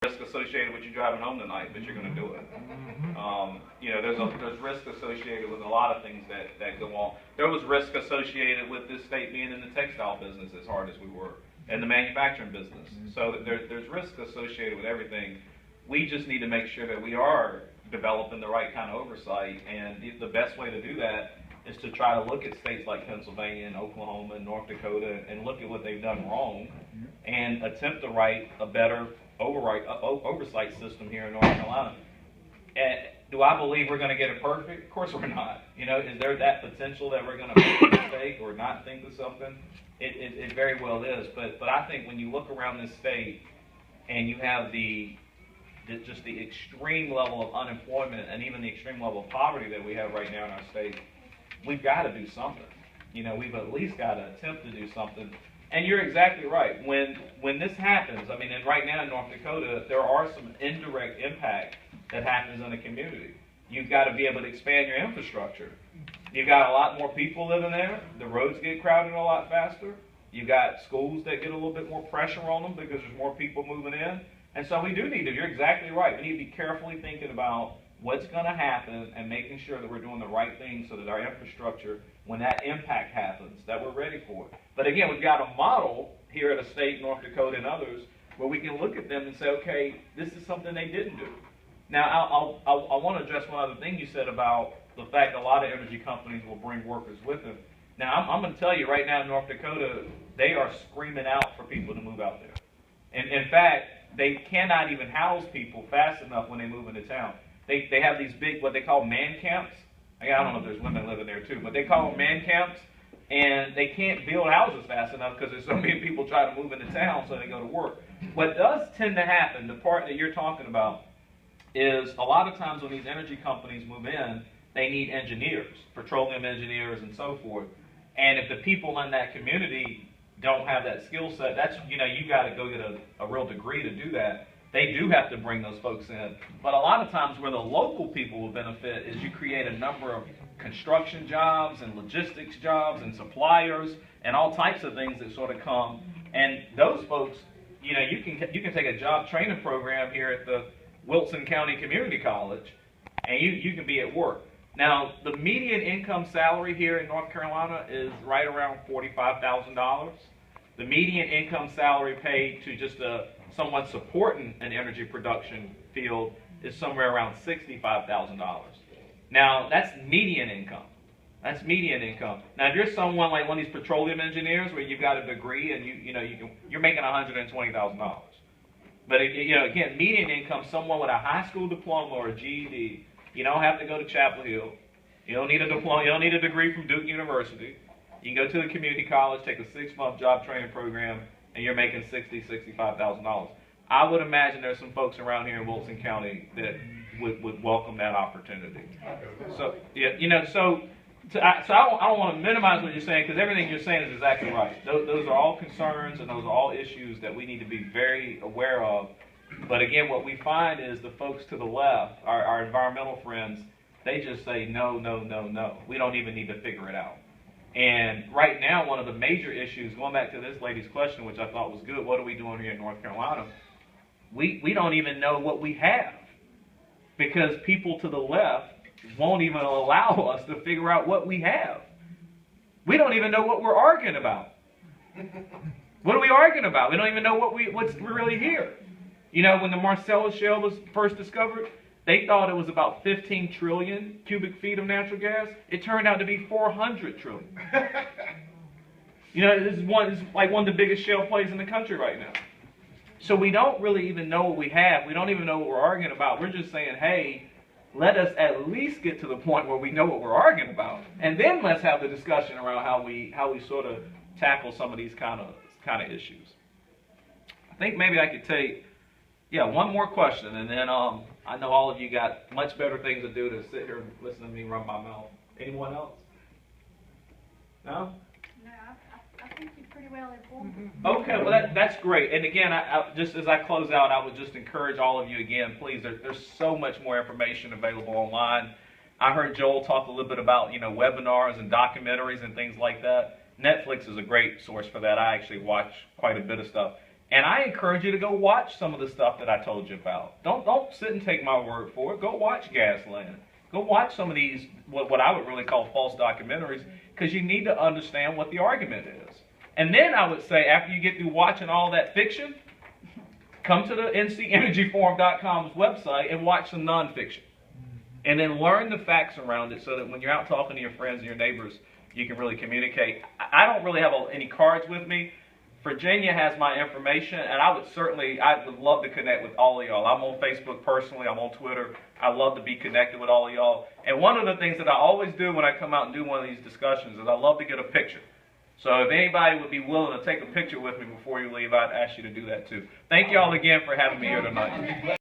risk associated with you driving home tonight, but you're going to do it. You know, there's risk associated with a lot of things that go on. There was risk associated with this state being in the textile business as hard as we were, and the manufacturing business. So there's risk associated with everything. We just need to make sure that we are developing the right kind of oversight, and the best way to do that is to try to look at states like Pennsylvania and Oklahoma and North Dakota and look at what they've done wrong and attempt to write a better oversight system here in North Carolina. And do I believe we're going to get it perfect? Of course we're not. You know, is there that potential that we're going to make a mistake or not think of something? It very well is. But I think when you look around this state and you have just the extreme level of unemployment and even the extreme level of poverty that we have right now in our state, we've got to do something. You know, we've at least got to attempt to do something. And you're exactly right. When this happens, I mean, and right now in North Dakota, there are some indirect impact that happens in the community. You've got to be able to expand your infrastructure. You've got a lot more people living there. The roads get crowded a lot faster. You've got schools that get a little bit more pressure on them because there's more people moving in. And so we do need to, you're exactly right, we need to be carefully thinking about what's going to happen and making sure that we're doing the right thing so that our infrastructure, when that impact happens, that we're ready for it. But again, we've got a model here at a state, North Dakota and others, where we can look at them and say, okay, this is something they didn't do. Now, I want to address one other thing you said about the fact that a lot of energy companies will bring workers with them. Now, I'm going to tell you right now in North Dakota, they are screaming out for people to move out there. And in fact, they cannot even house people fast enough when they move into town. They have these big, what they call man camps. I don't know if there's women living there too, but they call them man camps, and they can't build houses fast enough because there's so many people trying to move into town, so they go to work. What does tend to happen, the part that you're talking about, is a lot of times when these energy companies move in, they need engineers, petroleum engineers and so forth. And if the people in that community don't have that skill set, that's, you know, you got to go get a real degree to do that. They do have to bring those folks in. But a lot of times where the local people will benefit is you create a number of construction jobs and logistics jobs and suppliers and all types of things that sort of come. And those folks, you know, you can take a job training program here at the Wilson County Community College, and you can be at work. Now, the median income salary here in North Carolina is right around $45,000. The median income salary paid to just someone supporting an energy production field is somewhere around $65,000. Now, that's median income. That's median income. Now, if you're someone like one of these petroleum engineers where you've got a degree and you're making $120,000. But you know, again, median income, someone with a high school diploma or a GED. You don't have to go to Chapel Hill. You don't need a diploma. You don't need a degree from Duke University. You can go to the community college, take a 6-month job training program, and you're making $60,000, $65,000. I would imagine there's some folks around here in Wilson County that would welcome that opportunity. So yeah, you know, I don't want to minimize what you're saying, because everything you're saying is exactly right. Those are all concerns and those are all issues that we need to be very aware of. But again, what we find is the folks to the left, our environmental friends, they just say no, no, no, no. We don't even need to figure it out. And right now, one of the major issues, going back to this lady's question, which I thought was good, what are we doing here in North Carolina? We don't even know what we have, because people to the left won't even allow us to figure out what we have. We don't even know what we're arguing about. What are we arguing about? We don't even know what's really here. You know, when the Marcellus Shale was first discovered, they thought it was about 15 trillion cubic feet of natural gas. It turned out to be 400 trillion. You know, this is like one of the biggest shale plays in the country right now. So we don't really even know what we have. We don't even know what we're arguing about. We're just saying, hey, let us at least get to the point where we know what we're arguing about, and then let's have the discussion around how we sort of tackle some of these kind of issues. I think maybe I could take one more question, and then I know all of you got much better things to do to sit here and listen to me run my mouth. Anyone else? No? No, I think you're pretty well informed. Okay, well that's great. And again, I just as I close out, I would just encourage all of you again, please. There's so much more information available online. I heard Joel talk a little bit about webinars and documentaries and things like that. Netflix is a great source for that. I actually watch quite a bit of stuff. And I encourage you to go watch some of the stuff that I told you about. Don't sit and take my word for it. Go watch Gasland. Go watch some of these, what I would really call false documentaries, because you need to understand what the argument is. And then I would say, after you get through watching all that fiction, come to the NCEnergyForum.com's website and watch some nonfiction. And then learn the facts around it so that when you're out talking to your friends and your neighbors, you can really communicate. I don't really have any cards with me. Virginia has my information, and I would love to connect with all of y'all. I'm on Facebook personally. I'm on Twitter. I love to be connected with all of y'all. And one of the things that I always do when I come out and do one of these discussions is I love to get a picture. So if anybody would be willing to take a picture with me before you leave, I'd ask you to do that too. Thank y'all again for having me here tonight.